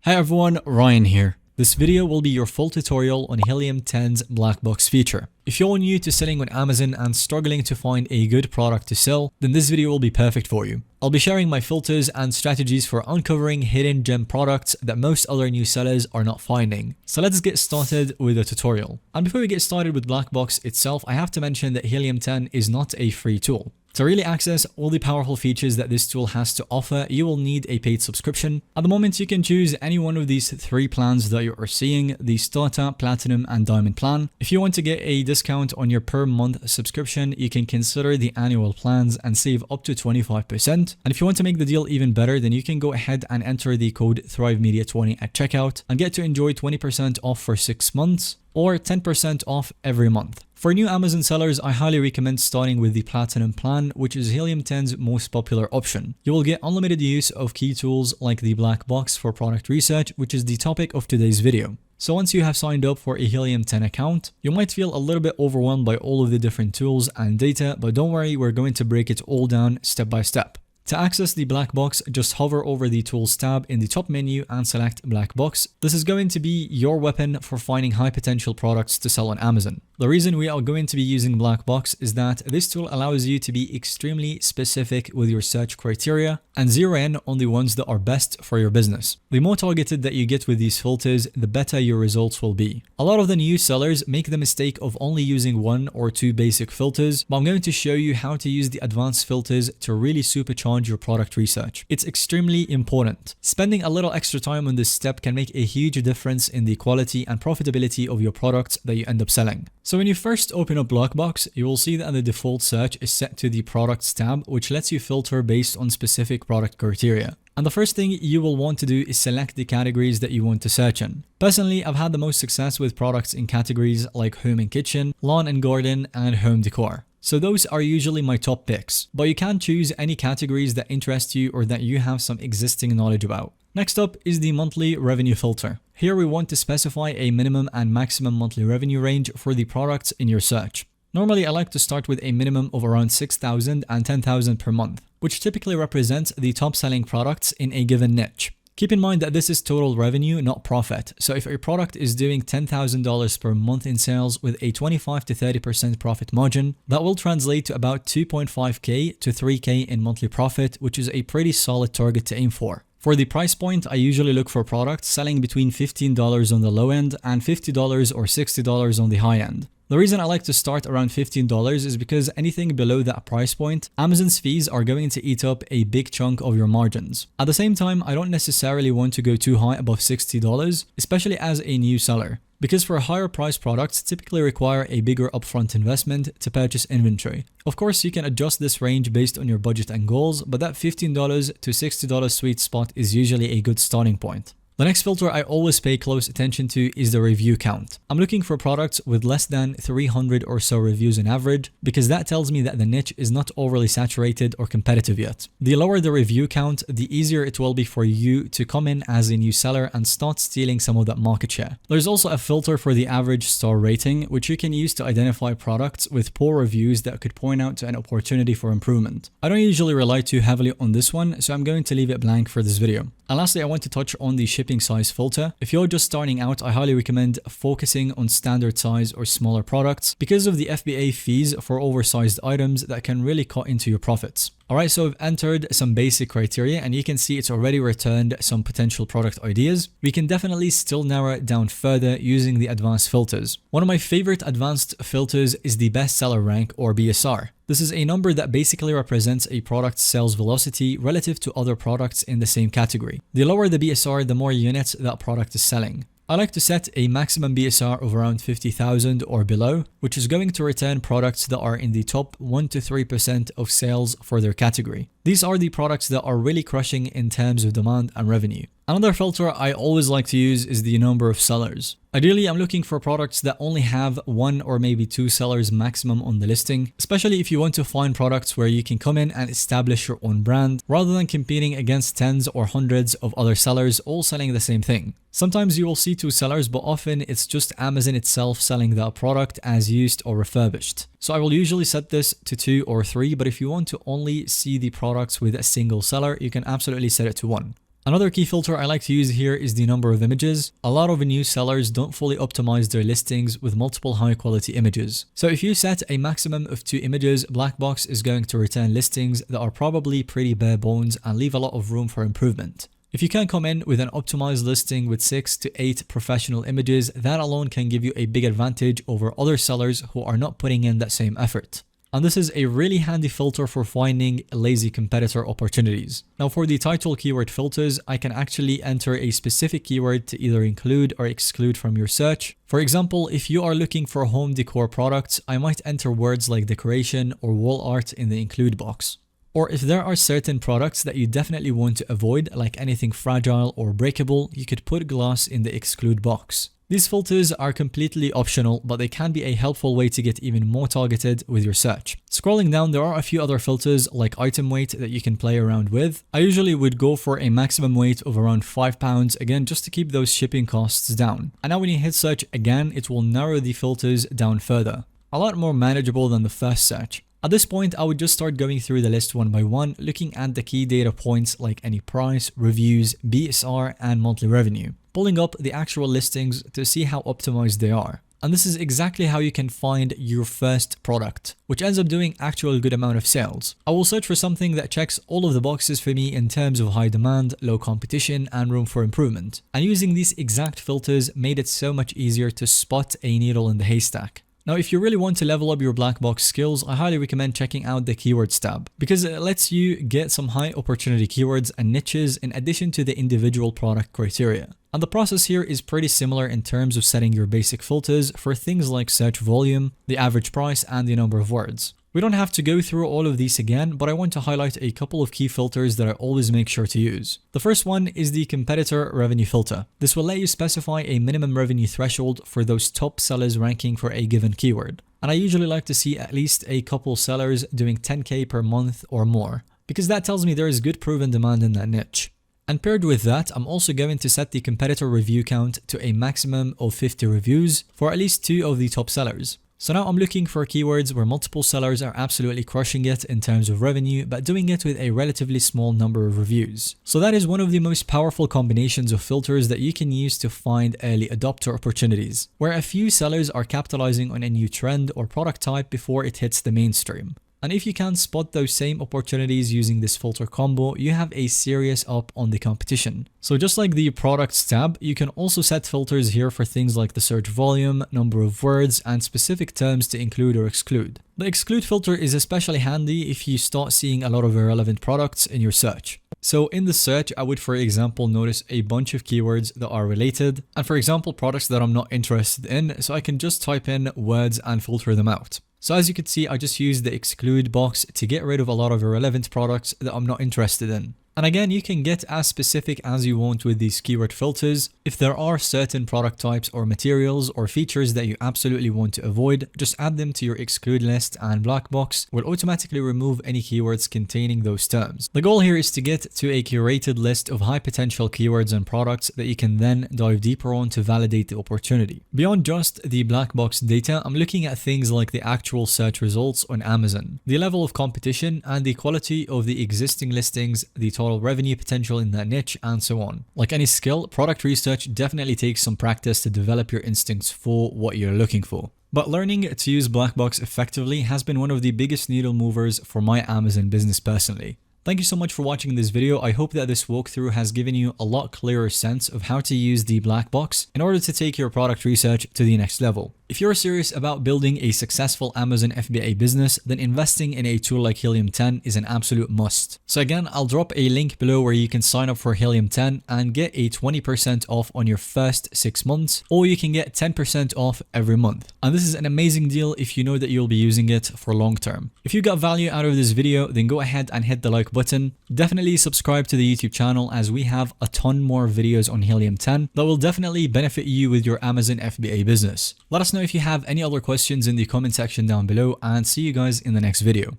Hi everyone, Ryan here. This video will be your full tutorial on Helium 10's black box feature. If you're new to selling on Amazon and struggling to find a good product to sell, then this video will be perfect for you. I'll be sharing my filters and strategies for uncovering hidden gem products that most other new sellers are not finding. So let's get started with the tutorial. And before we get started with black box itself, I have to mention that Helium 10 is not a free tool. To really access all the powerful features that this tool has to offer, you will need a paid subscription. At the moment, you can choose any one of these three plans that you are seeing, the Starter, Platinum, and Diamond plan. If you want to get a discount on your per month subscription, you can consider the annual plans and save up to 25%. And if you want to make the deal even better, then you can go ahead and enter the code ThriveMedia20 at checkout and get to enjoy 20% off for 6 months or 10% off every month. For new Amazon sellers, I highly recommend starting with the Platinum plan, which is Helium 10's most popular option. You will get unlimited use of key tools like the black box for product research, which is the topic of today's video. So once you have signed up for a Helium 10 account, you might feel a little bit overwhelmed by all of the different tools and data, but don't worry, we're going to break it all down step by step. To access the black box, just hover over the Tools tab in the top menu and select Black Box. This is going to be your weapon for finding high potential products to sell on Amazon. The reason we are going to be using Black Box is that this tool allows you to be extremely specific with your search criteria and zero in on the ones that are best for your business. The more targeted that you get with these filters, the better your results will be. A lot of the new sellers make the mistake of only using one or two basic filters, but I'm going to show you how to use the advanced filters to really supercharge your product research. It's extremely important. Spending a little extra time on this step can make a huge difference in the quality and profitability of your products that you end up selling. So when you first open up Black Box, you will see that the default search is set to the Products tab, which lets you filter based on specific product criteria. And the first thing you will want to do is select the categories that you want to search in. Personally, I've had the most success with products in categories like home and kitchen, lawn and garden, and home decor. So those are usually my top picks, but you can choose any categories that interest you or that you have some existing knowledge about. Next up is the monthly revenue filter. Here we want to specify a minimum and maximum monthly revenue range for the products in your search. Normally, I like to start with a minimum of around $6,000 and $10,000 per month, which typically represents the top selling products in a given niche. Keep in mind that this is total revenue, not profit. So if a product is doing $10,000 per month in sales with a 25 to 30% profit margin, that will translate to about $2.5K to $3K in monthly profit, which is a pretty solid target to aim for. For the price point, I usually look for products selling between $15 on the low end and $50 or $60 on the high end. The reason I like to start around $15 is because anything below that price point, Amazon's fees are going to eat up a big chunk of your margins. At the same time, I don't necessarily want to go too high above $60, especially as a new seller, because for higher price products typically require a bigger upfront investment to purchase inventory. Of course, you can adjust this range based on your budget and goals, but that $15 to $60 sweet spot is usually a good starting point. The next filter I always pay close attention to is the review count. I'm looking for products with less than 300 or so reviews on average, because that tells me that the niche is not overly saturated or competitive yet. The lower the review count, the easier it will be for you to come in as a new seller and start stealing some of that market share. There's also a filter for the average star rating, which you can use to identify products with poor reviews that could point out to an opportunity for improvement. I don't usually rely too heavily on this one, so I'm going to leave it blank for this video. And lastly, I want to touch on the shipping size filter. If you're just starting out, I highly recommend focusing on standard size or smaller products because of the FBA fees for oversized items that can really cut into your profits. Alright, so I've entered some basic criteria and you can see it's already returned some potential product ideas. We can definitely still narrow it down further using the advanced filters. One of my favorite advanced filters is the bestseller rank or BSR. This is a number that basically represents a product's sales velocity relative to other products in the same category. The lower the BSR, the more units that product is selling. I like to set a maximum BSR of around 50,000 or below, which is going to return products that are in the top 1 to 3% of sales for their category. These are the products that are really crushing in terms of demand and revenue. Another filter I always like to use is the number of sellers. Ideally, I'm looking for products that only have 1 or maybe 2 sellers maximum on the listing, especially if you want to find products where you can come in and establish your own brand rather than competing against tens or hundreds of other sellers all selling the same thing. Sometimes you will see 2 sellers, but often it's just Amazon itself selling that product as used or refurbished. So I will usually set this to 2 or 3, but if you want to only see the products with a single seller, you can absolutely set it to 1. Another key filter I like to use here is the number of images. A lot of new sellers don't fully optimize their listings with multiple high quality images. So if you set a maximum of 2 images, Blackbox is going to return listings that are probably pretty bare bones and leave a lot of room for improvement. If you can come in with an optimized listing with 6 to 8 professional images, that alone can give you a big advantage over other sellers who are not putting in that same effort. And this is a really handy filter for finding lazy competitor opportunities. Now for the title keyword filters, I can actually enter a specific keyword to either include or exclude from your search. For example, if you are looking for home decor products, I might enter words like decoration or wall art in the include box. Or if there are certain products that you definitely want to avoid, like anything fragile or breakable, you could put glass in the exclude box. These filters are completely optional, but they can be a helpful way to get even more targeted with your search. Scrolling down, there are a few other filters like item weight that you can play around with. I usually would go for a maximum weight of around £5, again, just to keep those shipping costs down. And now when you hit search again, it will narrow the filters down further. A lot more manageable than the first search. At this point, I would just start going through the list one by one, looking at the key data points like any price, reviews, BSR, and monthly revenue, pulling up the actual listings to see how optimized they are. And this is exactly how you can find your first product, which ends up doing actual good amount of sales. I will search for something that checks all of the boxes for me in terms of high demand, low competition, and room for improvement. And using these exact filters made it so much easier to spot a needle in the haystack. Now, if you really want to level up your black box skills, I highly recommend checking out the keywords tab because it lets you get some high opportunity keywords and niches in addition to the individual product criteria. And the process here is pretty similar in terms of setting your basic filters for things like search volume, the average price, and the number of words. We don't have to go through all of these again, but I want to highlight a couple of key filters that I always make sure to use. The first one is the competitor revenue filter. This will let you specify a minimum revenue threshold for those top sellers ranking for a given keyword. And I usually like to see at least a couple sellers doing 10K per month or more, because that tells me there is good proven demand in that niche. And paired with that, I'm also going to set the competitor review count to a maximum of 50 reviews for at least 2 of the top sellers. So now I'm looking for keywords where multiple sellers are absolutely crushing it in terms of revenue, but doing it with a relatively small number of reviews. So that is one of the most powerful combinations of filters that you can use to find early adopter opportunities, where a few sellers are capitalizing on a new trend or product type before it hits the mainstream. And if you can spot those same opportunities using this filter combo, you have a serious up on the competition. So just like the products tab, you can also set filters here for things like the search volume, number of words, and specific terms to include or exclude. The exclude filter is especially handy if you start seeing a lot of irrelevant products in your search. So in the search, I would, for example, notice a bunch of keywords that are related, and for example, products that I'm not interested in, so I can just type in words and filter them out. So as you can see, I just used the exclude box to get rid of a lot of irrelevant products that I'm not interested in. And again, you can get as specific as you want with these keyword filters. If there are certain product types or materials or features that you absolutely want to avoid, just add them to your exclude list and Blackbox will automatically remove any keywords containing those terms. The goal here is to get to a curated list of high potential keywords and products that you can then dive deeper on to validate the opportunity. Beyond just the Blackbox data, I'm looking at things like the actual search results on Amazon, the level of competition and the quality of the existing listings, the total revenue potential in that niche, and so on. Like any skill, product research definitely takes some practice to develop your instincts for what you're looking for. But learning to use Blackbox effectively has been one of the biggest needle movers for my Amazon business personally. Thank you so much for watching this video. I hope that this walkthrough has given you a lot clearer sense of how to use the Blackbox in order to take your product research to the next level. If you're serious about building a successful Amazon FBA business, then investing in a tool like Helium 10 is an absolute must. So again, I'll drop a link below where you can sign up for Helium 10 and get a 20% off on your first 6 months, or you can get 10% off every month. And this is an amazing deal if you know that you'll be using it for long term. If you got value out of this video, then go ahead and hit the like button. Definitely subscribe to the YouTube channel as we have a ton more videos on Helium 10 that will definitely benefit you with your Amazon FBA business. Let us know if you have any other questions in the comment section down below, and see you guys in the next video.